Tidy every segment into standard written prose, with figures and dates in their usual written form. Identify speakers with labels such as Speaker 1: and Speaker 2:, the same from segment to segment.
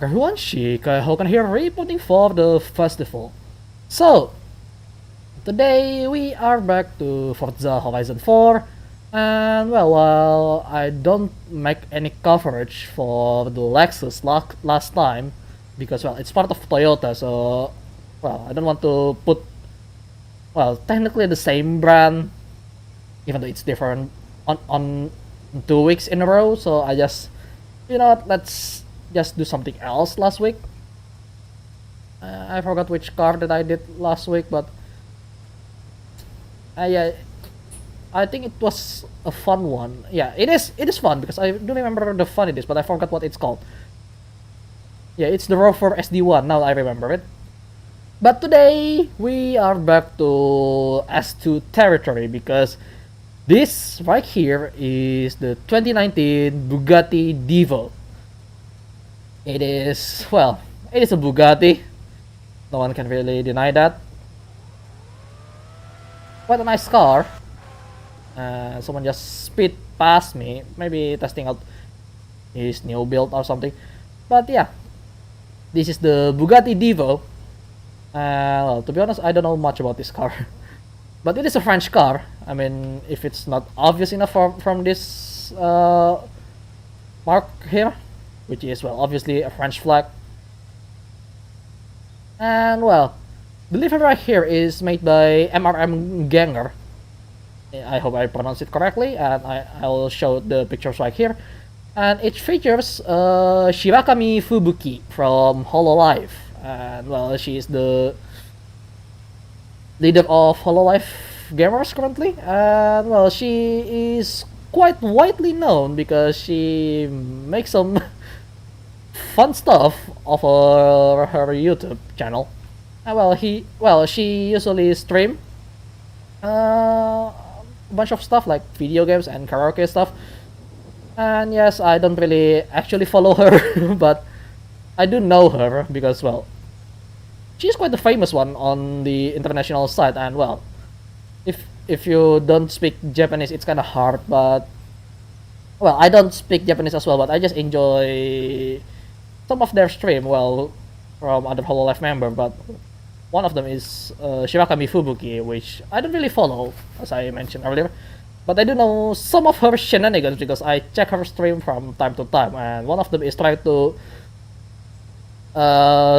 Speaker 1: back everyone, Hogan here reporting for the festival. So, today we are back to Forza Horizon 4, and well, while I don't make any coverage for the Lexus last time, because well, it's part of Toyota, so well, I don't want to put, well, technically the same brand, even though it's different on 2 weeks in a row, so I just, you know what, let's just do something else last week. I forgot which car that I did last week, but yeah, I think it was a fun one. Yeah, it is fun because I do remember the fun it is, but I forgot what it's called. Yeah, it's the Rover SD1, now I remember it. But today we are back to S2 territory because this right here is the 2019 Bugatti Devo. It is, well, it is a Bugatti. No one can really deny that. Quite a nice car. Someone just speed past me, maybe testing out his new build or something. But yeah, this is the Bugatti Devo. Well, to be honest, I don't know much about this car. But it is a French car. I mean, if it's not obvious enough from this mark here, which is, well, obviously a French flag. And well, the livery right here is made by MrmGengar. I hope I pronounce it correctly, and I will show the pictures right here. And it features Shirakami Fubuki from hololive. And well, she is the leader of hololive gamers currently. And well, she is quite widely known because she makes some fun stuff over her YouTube channel. And she usually stream a bunch of stuff like video games and karaoke stuff. And yes, I don't really actually follow her, but I do know her because, well, she's quite the famous one on the international side. And well, if you don't speak Japanese, it's kind of hard. But well, I don't speak Japanese as well, but I just enjoy some of their stream, well, from other hololive member. But one of them is Shirakami Fubuki, which I don't really follow, as I mentioned earlier. But I do know some of her shenanigans because I check her stream from time to time, and one of them is trying to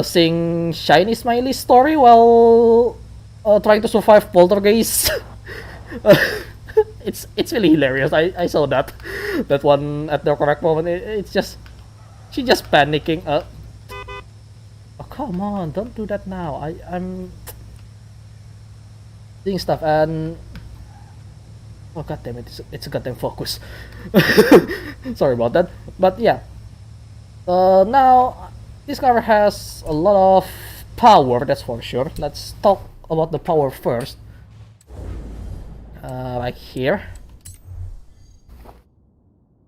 Speaker 1: sing Shiny Smiley story while trying to survive poltergeist. It's really hilarious. I saw that one at the correct moment. It's just, she just panicking. Oh, come on, don't do that now. I'm doing stuff. And oh, god damn it, it's a goddamn focus. Sorry about that. But yeah, now this car has a lot of power, that's for sure. Let's talk about the power first. Like here,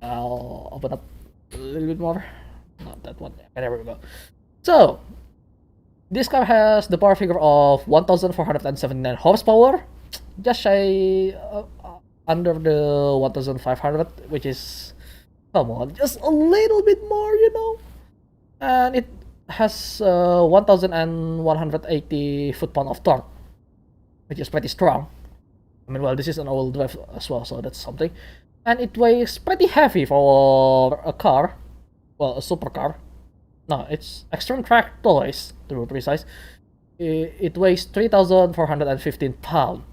Speaker 1: I'll open up a little bit more. Not that one. There we go. So this car has the power figure of 1,479 horsepower, just shy under the 1,500, which is, come on, just a little bit more, you know. And it has 1,180 foot-pound of torque, which is pretty strong. I mean, well, this is an all-wheel drive as well, so that's something. And it weighs pretty heavy for a car, well, a supercar. No, it's Extreme Track Toys, to be precise. It weighs 3,415 pounds.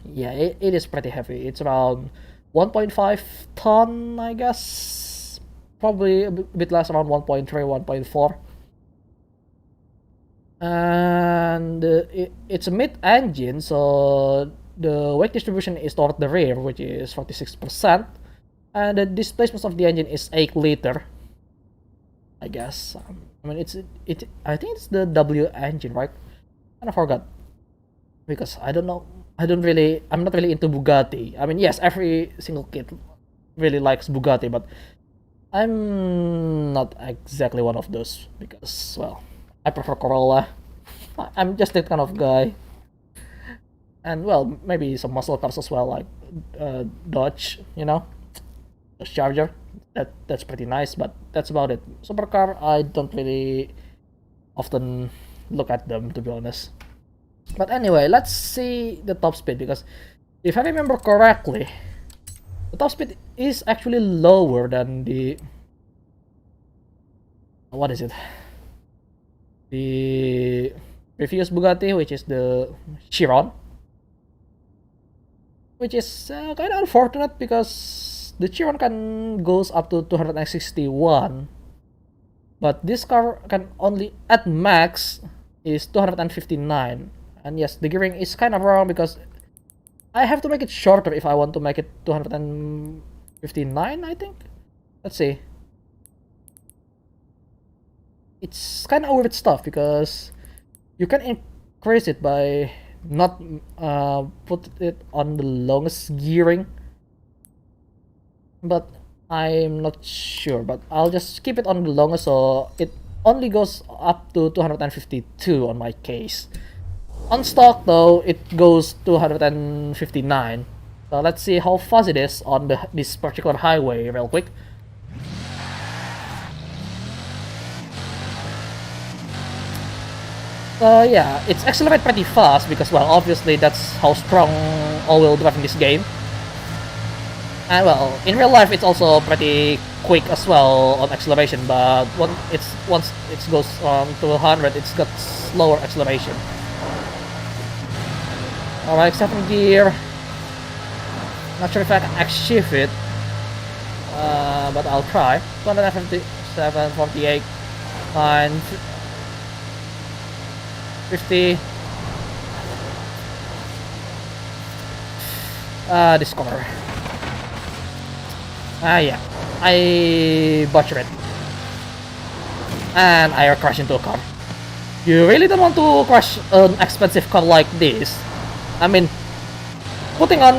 Speaker 1: Yeah, it is pretty heavy. It's around 1.5 ton, I guess. Probably a bit less, around 1.3, 1.4. And it's a mid-engine, so the weight distribution is toward the rear, which is 46%. And the displacement of the engine is 8 liter, I guess. I mean, I think it's the W engine, right? And I forgot, because I don't know. I'm not really into Bugatti. I mean, yes, every single kid really likes Bugatti, but I'm not exactly one of those because, well, I prefer Corolla. I'm just that kind of guy. And well, maybe some muscle cars as well, like Dodge, you know, Dodge Charger. that's pretty nice, but that's about it. Supercar, I don't really often look at them, to be honest. But anyway, let's see the top speed, because if I remember correctly, the top speed is actually lower than the, what is it? The previous Bugatti, which is the Chiron, which is kind of unfortunate because the Chiron can goes up to 261, but this car can only at max is 259. And yes, the gearing is kind of wrong because I have to make it shorter if I want to make it 259, I think. Let's see. It's kind of weird stuff because you can increase it by not put it on the longest gearing, but I'm not sure. But I'll just keep it on the longest, so it only goes up to 252 on my case. On stock though, it goes 259. So let's see how fast it is on this particular highway real quick. So yeah, it's accelerate pretty fast because, well, obviously that's how strong all-wheel drive in this game. And well, in real life it's also pretty quick as well on acceleration, but once it goes to 100, it's got slower acceleration. Alright, 7th gear. Not sure if I can achieve it, but I'll try. 257, 48, 9, 50. Discover. Yeah, I butchered it. And I crashed into a car. You really don't want to crash an expensive car like this. I mean, putting on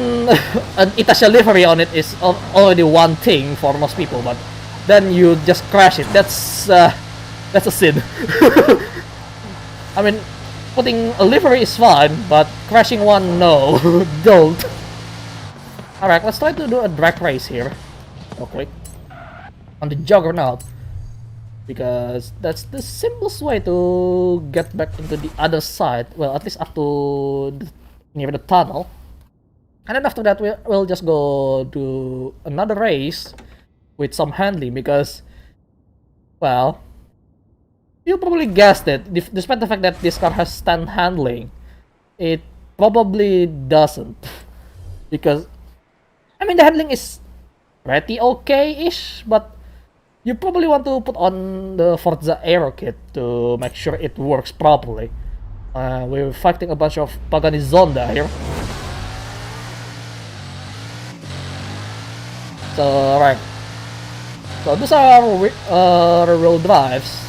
Speaker 1: an Itasha livery on it is already one thing for most people, but then you just crash it. That's a sin. I mean, putting a livery is fine, but crashing one, no, don't. Alright, let's try to do a drag race here, real quick, on the Juggernaut, because that's the simplest way to get back into the other side. Well, at least up to near the tunnel. And then after that, we'll just go to another race with some handling, because, well, you probably guessed it. Despite the fact that this car has stand handling, it probably doesn't. Because, I mean, the handling is pretty okay-ish, but you probably want to put on the Forza aero kit to make sure it works properly. We're fighting a bunch of Pagani Zonda here. So, alright. So, these are rear-wheel drives.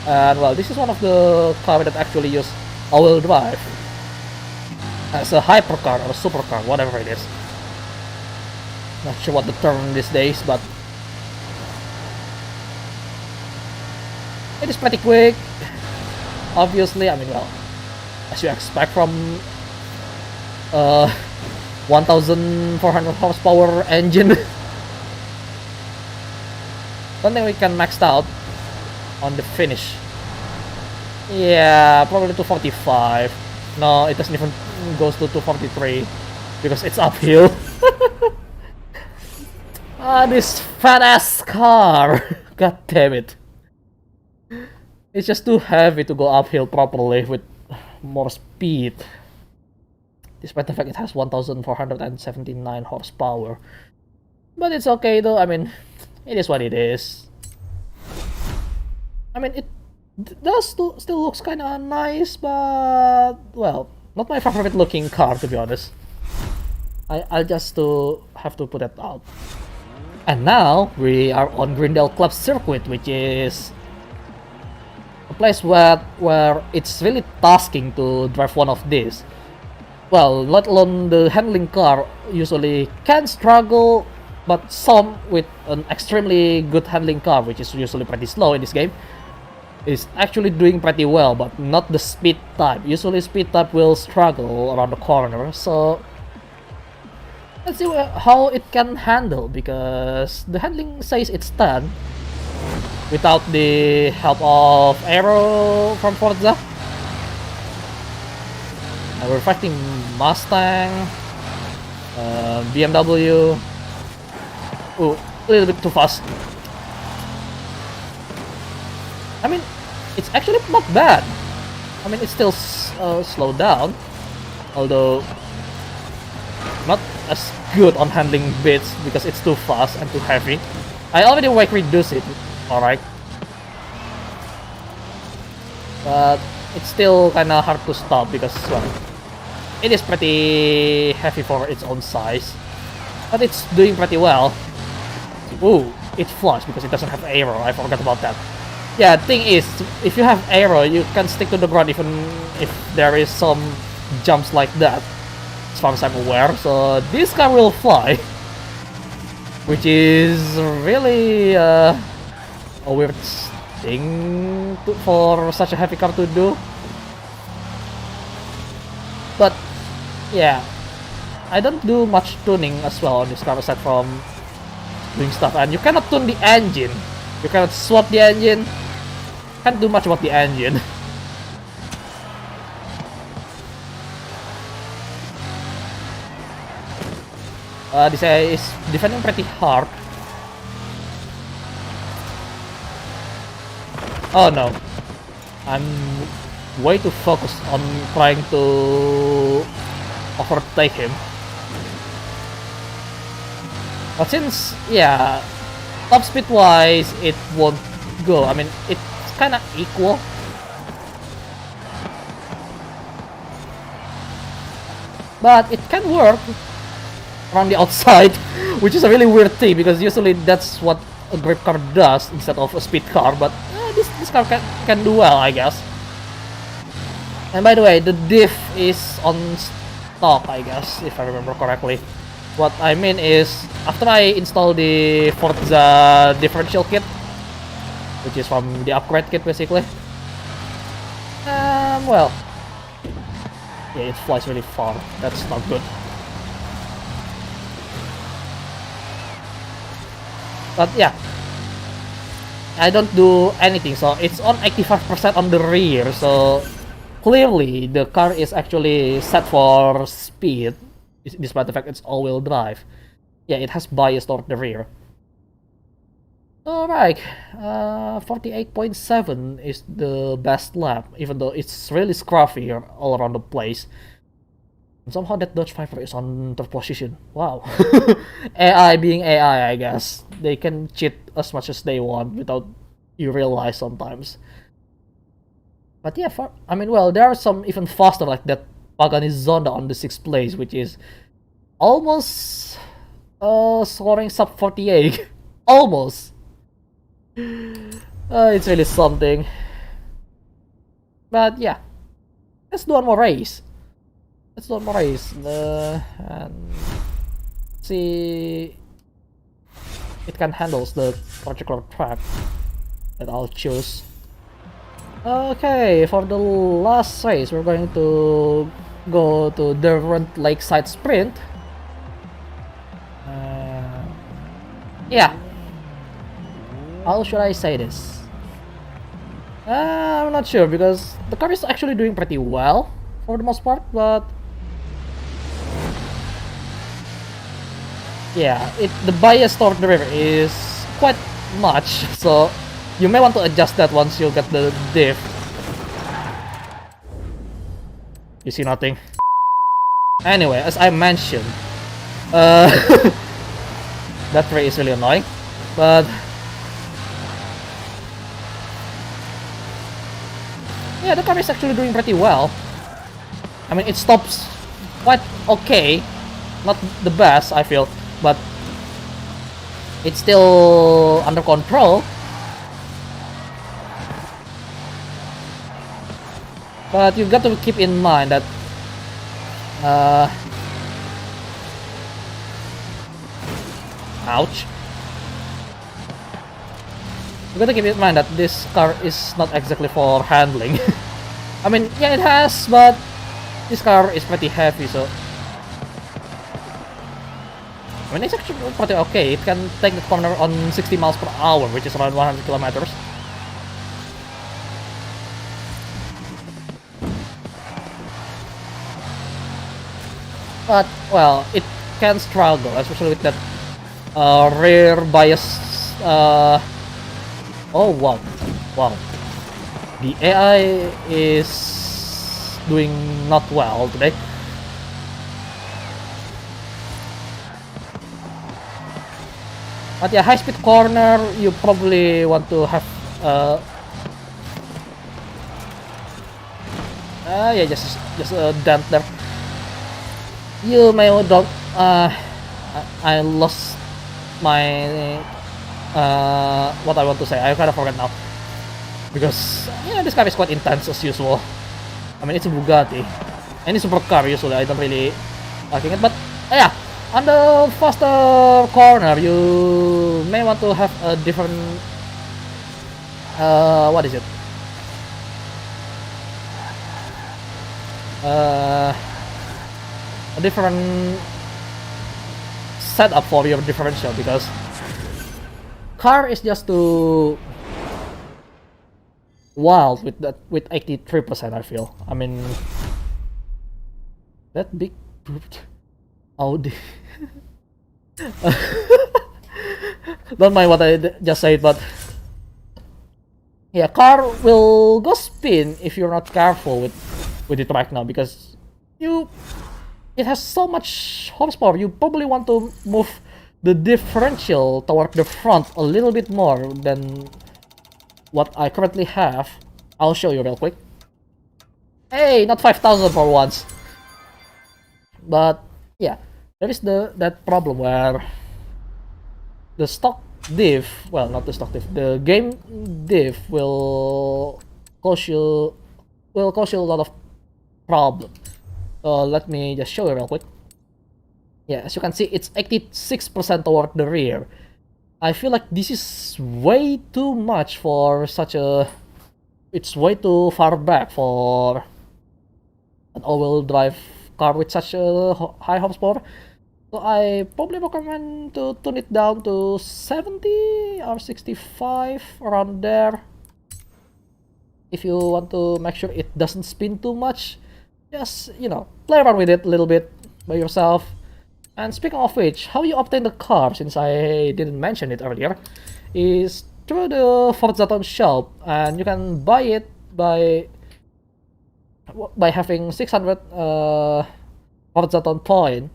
Speaker 1: And, well, this is one of the cars that actually use all-wheel drive as a hypercar or a supercar, whatever it is. Not sure what the term these days, but it is pretty quick. Obviously, I mean, well, as you expect from 1,400 horsepower engine. Don't think we can max out on the finish. Yeah, probably 245. No, it doesn't even goes to 243 because it's uphill. This fat ass car. God damn it. It's just too heavy to go uphill properly with more speed. Despite the fact it has 1,479 horsepower. But it's okay though, I mean, it is what it is. I mean, it does still looks kinda nice, but, well, not my favorite looking car, to be honest. I'll just have to put it out. And now, we are on Greendale Club Circuit, which is a place where it's really tasking to drive one of these. Well, let alone the handling car usually can struggle, but some with an extremely good handling car, which is usually pretty slow in this game, is actually doing pretty well, but not the speed type. Usually speed type will struggle around the corner, so Let's see how it can handle, because the handling says it's 10 without the help of aero from Forza. And we're fighting Mustang, BMW. Ooh, a little bit too fast. I mean, it's actually not bad. I mean, it's still slowed down, although not as good on handling bits because it's too fast and too heavy. I already reduce it, alright. But it's still kinda hard to stop because, well, it is pretty heavy for its own size. But it's doing pretty well. Ooh, it flushed because it doesn't have aero, I forgot about that. Yeah, thing is, if you have aero, you can stick to the ground even if there is some jumps like that, as far as I'm aware. So this car will fly, which is really a weird thing for such a heavy car to do. But yeah, I don't do much tuning as well on this car aside from doing stuff. And you cannot tune the engine, you cannot swap the engine, can't do much about the engine. This is defending pretty hard. Oh no, I'm way too focused on trying to overtake him. But since, yeah, top speed wise it won't go. I mean, it's kinda equal. But it can work around the outside, which is a really weird thing because usually that's what a grip car does instead of a speed car. But this car can do well, I guess. And by the way, the diff is on stock, I guess, if I remember correctly. What I mean is, after I install the Forza differential kit, which is from the upgrade kit basically, well, yeah, it flies really far. That's not good. But yeah, I don't do anything, so it's on 85% on the rear, so clearly the car is actually set for speed, despite the fact it's all-wheel drive. Yeah, it has bias toward the rear. Alright, 48.7 is the best lap, even though it's really scruffy all around the place. And somehow that Dodge Viper is on third position. Wow. AI being AI, I guess. They can cheat as much as they want without you realize sometimes. But yeah, I mean, well, there are some even faster, like that Pagani Zonda on the 6th place, which is almost scoring sub 48. Almost. It's really something. But yeah, let's do one more race. And see it can handle the particular track that I'll choose. Okay, for the last race, we're going to go to different lakeside sprint. Yeah. How should I say this? I'm not sure because the car is actually doing pretty well for the most part, but yeah, the bias toward the river is quite much, so you may want to adjust that once you get the diff. You see nothing. Anyway, as I mentioned, that ray is really annoying, but yeah, the car is actually doing pretty well. I mean, it stops quite okay, not the best I feel, but it's still under control. But you've got to keep in mind that ouch. You gotta keep in mind that this car is not exactly for handling. I mean, yeah, it has, but this car is pretty heavy, so I mean, it's actually pretty okay. It can take the corner on 60 miles per hour, which is around 100 kilometers. But, well, it can struggle, especially with that rear bias. Oh, wow. Wow. The AI is doing not well today. But yeah, high-speed corner, you probably want to have yeah, just a dent there. You may don't. I lost my what I want to say. I kind of forgot now because yeah, this car is quite intense as usual. I mean, it's a Bugatti, and it's a supercar usually. I don't really liking it, but yeah. On the faster corner, you may want to have a different, what is it? A different setup for your differential, because car is just too wild with that, with 83%. I feel. I mean, that big Audi. Don't mind what I just said, but yeah, car will go spin if you're not careful with it right now, because it has so much horsepower. You probably want to move the differential toward the front a little bit more than what I currently have. I'll show you real quick. Hey, not 5,000 for once. But yeah, there is that problem where the stock diff, well, not the stock diff, the game diff will cause you a lot of problem. So let me just show you real quick. Yeah, as you can see, it's 86% toward the rear. I feel like this is way too much for such a. It's way too far back for an all-wheel drive car with such a high horsepower. So I probably recommend to tune it down to 70 or 65, around there. If you want to make sure it doesn't spin too much, just, you know, play around with it a little bit by yourself. And speaking of which, how you obtain the car, since I didn't mention it earlier, is through the Forza shop, and you can buy it by having 600 Forza point.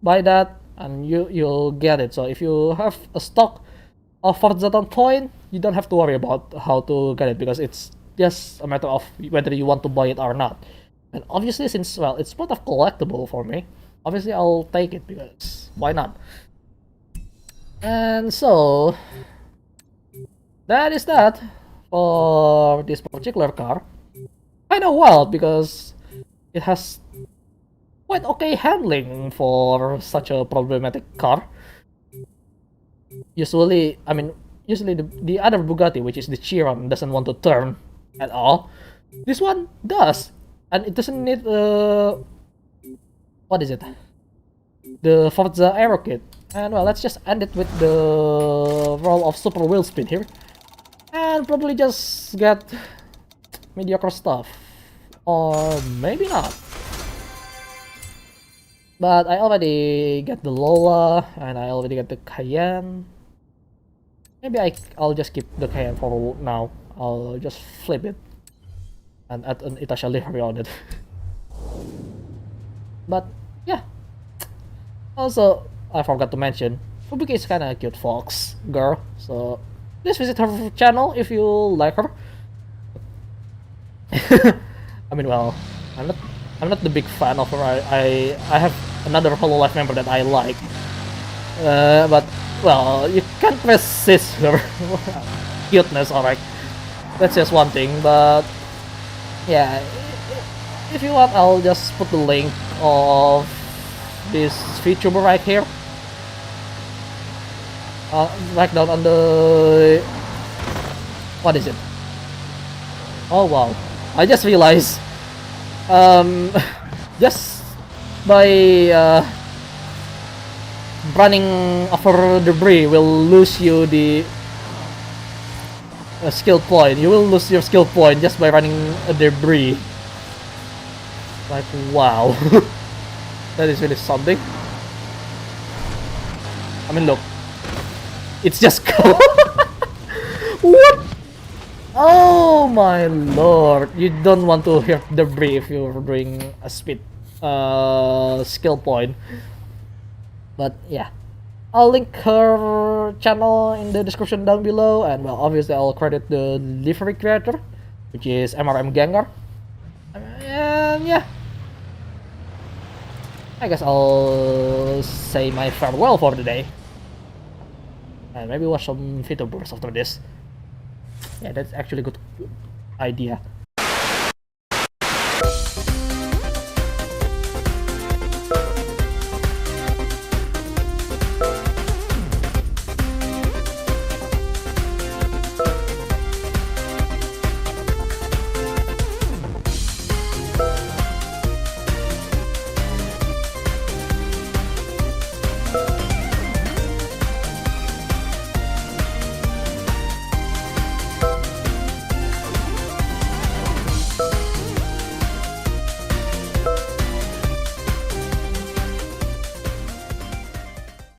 Speaker 1: Buy that and you'll get it. So if you have a stock of Forza point, you don't have to worry about how to get it, because it's just a matter of whether you want to buy it or not. And obviously, since, well, it's sort of collectible for me, obviously I'll take it, because why not? And so that is that for this particular car. I know, well, because it has quite okay handling for such a problematic car. Usually, I mean, usually the other Bugatti, which is the Chiron, doesn't want to turn at all. This one does, and it doesn't need what is it? The Forza aero kit. And well, let's just end it with the roll of super wheel spin here, and probably just get mediocre stuff, or maybe not. But I already get the Lola, and I already get the Cayenne. Maybe I'll just keep the Cayenne for now. I'll just flip it and add an Itasha livery on it. But yeah. Also, I forgot to mention, Fubuki is kinda a cute fox girl, so please visit her channel if you like her. I mean, well, I'm not the big fan of her. I have another hololive member that I like, but well, you can't resist her cuteness. Alright, that's just one thing. But yeah, if you want, I'll just put the link of this VTuber right here, right down on the, what is it? Oh wow, I just realized, just by running over debris will lose you the skill point. You will lose your skill point just by running a debris. Like, wow. That is really something. I mean, look. It's just cool. What? Oh my lord. You don't want to hit debris if you're doing a speed skill point. But yeah. I'll link her channel in the description down below, and well, obviously I'll credit the livery creator, which is MrmGengar. And yeah. I guess I'll say my farewell for the day. And maybe watch some VTubers after this. Yeah, that's actually a good idea.